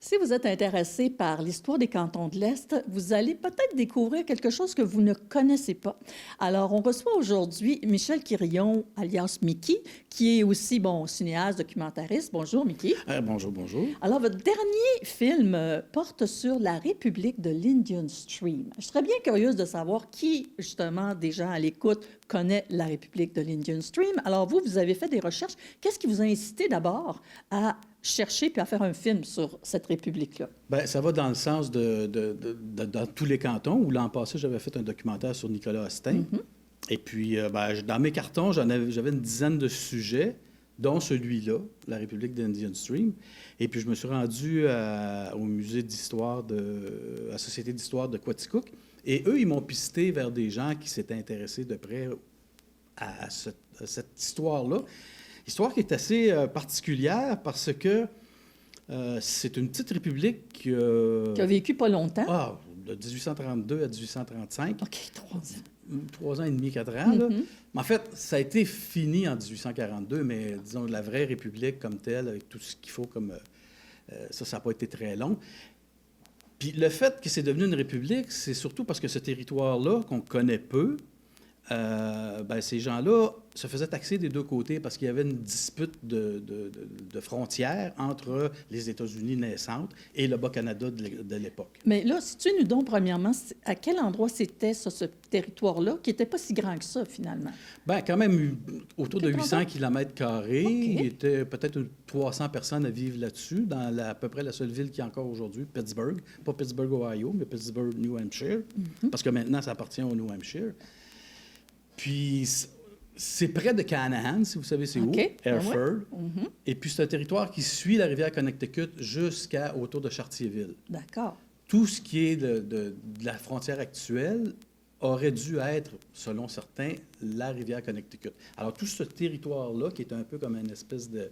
Si vous êtes intéressé par l'histoire des cantons de l'Est, vous allez peut-être découvrir quelque chose que vous ne connaissez pas. Alors, on reçoit aujourd'hui Michel Quirion, alias Mickey, qui est aussi, bon, cinéaste, documentariste. Bonjour, Mickey. Bonjour, bonjour. Alors, votre dernier film porte sur la République de l'Indian Stream. Je serais bien curieuse de savoir qui, justement, des gens à l'écoute, connaît la République de l'Indian Stream. Alors, vous avez fait des recherches. Qu'est-ce qui vous a incité d'abord à chercher puis à faire un film sur cette République-là? Bien, ça va dans le sens dans tous les cantons, où l'an passé, j'avais fait un documentaire sur Nicolas Astin. Et puis, dans mes cartons, j'avais une dizaine de sujets, dont celui-là, la République d'Indian Stream. Et puis, je me suis rendu au musée d'histoire, à la Société d'histoire de Quaticook. Et eux, ils m'ont pisté vers des gens qui s'étaient intéressés de près à cette histoire-là. Histoire qui est assez particulière parce que c'est une petite république Qui a vécu pas longtemps. De 1832 à 1835. OK, 3 ans. 3 ans et demi, 4 ans. Là. Mais en fait, ça a été fini en 1842, mais disons, la vraie république comme telle, avec tout ce qu'il faut comme... ça n'a pas été très long. Puis le fait que c'est devenu une république, c'est surtout parce que ce territoire-là, qu'on connaît peu, ces gens-là se faisaient taxer des deux côtés parce qu'il y avait une dispute de frontières entre les États-Unis naissantes et le Bas-Canada de l'époque. Mais là, situez-nous donc, premièrement, à quel endroit c'était ça, ce territoire-là, qui n'était pas si grand que ça, finalement? Bien, quand même autour de 800 km². OK. Il y était peut-être 300 personnes à vivre là-dessus, dans à peu près la seule ville qu'il y a encore aujourd'hui, Pittsburgh. Pas Pittsburgh, Ohio, mais Pittsburgh, New Hampshire, parce que maintenant, ça appartient au New Hampshire. Puis, c'est près de Canaan, si vous savez c'est où, Hereford. Et puis, c'est un territoire qui suit la rivière Connecticut jusqu'à autour de Chartierville. D'accord. Tout ce qui est de la frontière actuelle aurait dû être, selon certains, la rivière Connecticut. Alors, tout ce territoire-là, qui est un peu comme une espèce de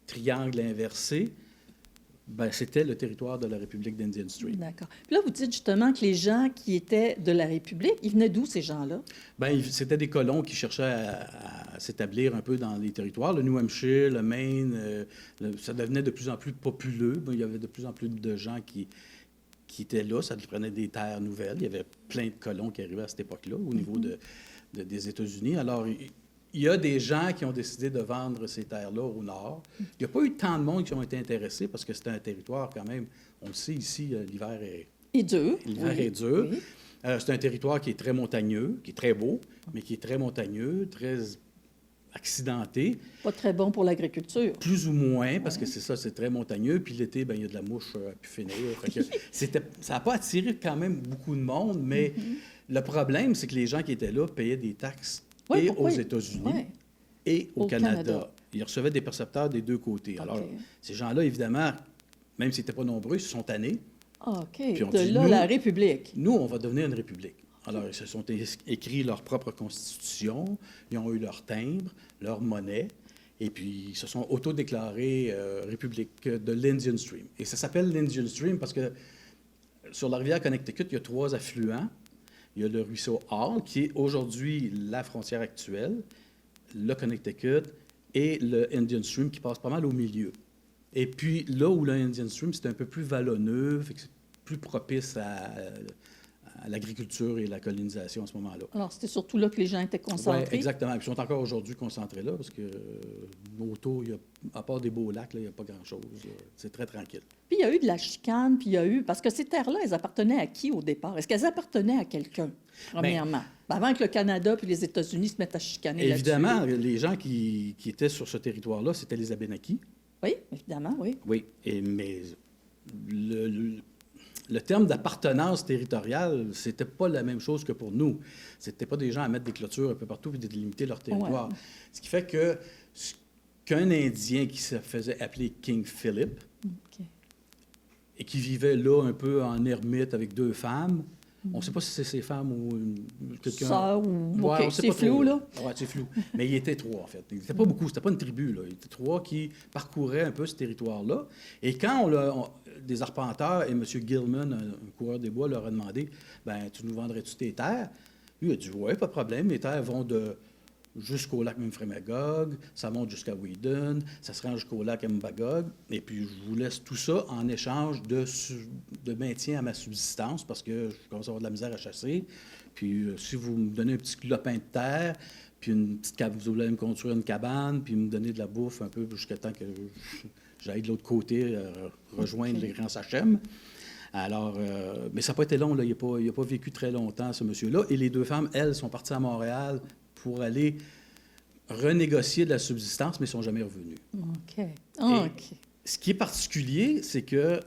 triangle inversé, c'était le territoire de la République d'Indian Stream. D'accord. Puis là, vous dites justement que les gens qui étaient de la République, ils venaient d'où, ces gens-là? Bien, c'était des colons qui cherchaient à s'établir un peu dans les territoires. Le New Hampshire, le Maine, ça devenait de plus en plus populeux. Il y avait de plus en plus de gens qui étaient là. Ça prenait des terres nouvelles. Il y avait plein de colons qui arrivaient à cette époque-là, au niveau des États-Unis. Alors, il y a des gens qui ont décidé de vendre ces terres-là au nord. Il n'y a pas eu tant de monde qui ont été intéressés parce que c'était un territoire quand même, on le sait ici, l'hiver est dur. L'hiver est dur. Oui. C'est un territoire qui est très montagneux, qui est très beau, mais qui est très montagneux, très accidenté. Pas très bon pour l'agriculture. Plus ou moins, parce que c'est ça, c'est très montagneux. Puis l'été, il y a de la mouche à pu finir. Ça n'a pas attiré quand même beaucoup de monde, mais le problème, c'est que les gens qui étaient là payaient des taxes aux États-Unis et au Canada. Ils recevaient des percepteurs des deux côtés. Okay. Alors, ces gens-là, évidemment, même s'ils n'étaient pas nombreux, ils se sont tannés. OK. Puis la République. Nous, on va devenir une République. Alors, ils se sont écrits leur propre constitution, ils ont eu leur timbre, leur monnaie, et puis ils se sont autodéclarés République de l'Indian Stream. Et ça s'appelle l'Indian Stream parce que sur la rivière Connecticut, il y a 3 affluents. Il y a le ruisseau Hall, qui est aujourd'hui la frontière actuelle, le Connecticut et le Indian Stream, qui passe pas mal au milieu. Et puis, là où le Indian Stream, c'est un peu plus vallonneux, fait que c'est plus propice à l'agriculture et la colonisation à ce moment-là. Alors, c'était surtout là que les gens étaient concentrés? Oui, exactement. Puis ils sont encore aujourd'hui concentrés là, parce que autour, à part des beaux lacs, il n'y a pas grand-chose. C'est très tranquille. Puis il y a eu de la chicane, puis il y a eu... Parce que ces terres-là, elles appartenaient à qui au départ? Est-ce qu'elles appartenaient à quelqu'un, premièrement? Avant que le Canada puis les États-Unis se mettent à chicaner là-dessus. Évidemment, les gens qui étaient sur ce territoire-là, c'était les Abénaquis. Oui, évidemment, oui. Oui, mais le terme d'appartenance territoriale, c'était pas la même chose que pour nous. C'était pas des gens à mettre des clôtures un peu partout et de délimiter leur territoire. Ouais. Ce qui fait qu'un Indien qui se faisait appeler King Philip et qui vivait là un peu en ermite avec 2 femmes, on ne sait pas si c'est ses femmes ou quelqu'un... Ça ou... Ouais, c'est flou, là. Oui, c'est flou. Mais il était 3, en fait. Il n'était pas beaucoup, c'était pas une tribu, là. Il était 3 qui parcouraient un peu ce territoire-là. Et quand des arpenteurs et M. Gilman, un coureur des bois, leur a demandé « tu nous vendrais-tu tes terres? » Lui a dit « Oui, pas de problème. Les terres vont de jusqu'au lac Memphremagog, ça monte jusqu'à Whedon, ça se rend jusqu'au lac Mbagog, et puis je vous laisse tout ça en échange de maintien à ma subsistance, parce que je commence à avoir de la misère à chasser. Puis si vous me donnez un petit lopin de terre, puis une petite vous voulez me construire une cabane, puis me donner de la bouffe un peu jusqu'à temps que j'aille de l'autre côté rejoindre les grands Sachem. Alors, mais ça n'a pas été long, là. Il n'a pas vécu très longtemps, ce monsieur-là. Et les deux femmes, elles, sont parties à Montréal pour aller renégocier de la subsistance, mais ne sont jamais revenues. OK. Ce qui est particulier, c'est que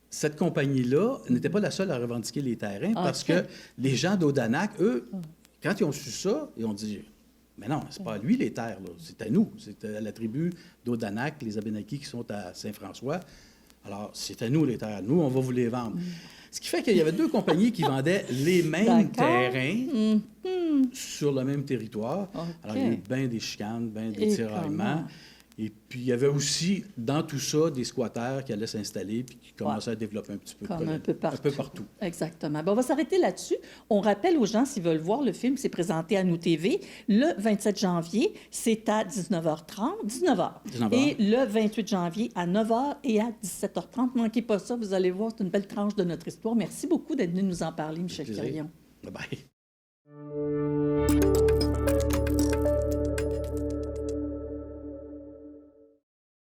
cette compagnie-là n'était pas la seule à revendiquer les terrains, parce que les gens d'Odanak, eux, quand ils ont su ça, ils ont dit... Mais non, c'est pas à lui les terres, là. C'est à nous. C'est à la tribu d'Odanak, les Abénaquis qui sont à Saint-François. Alors, c'est à nous les terres. Nous, on va vous les vendre. Ce qui fait qu'il y avait deux compagnies qui vendaient les mêmes terrains sur le même territoire. Alors, il y a eu bien des chicanes, bien des tiraillements. Et puis, il y avait aussi, dans tout ça, des squatteurs qui allaient s'installer puis qui commençaient à développer un petit peu. Comme un peu partout. Un peu partout. Exactement. Bon, on va s'arrêter là-dessus. On rappelle aux gens, s'ils veulent voir le film, c'est présenté à Nous TV le 27 janvier. C'est à 19h30. 19h. Et le 28 janvier à 9h et à 17h30. Ne manquez pas ça. Vous allez voir, c'est une belle tranche de notre histoire. Merci beaucoup d'être venu nous en parler, Michel Quirion. Bye-bye.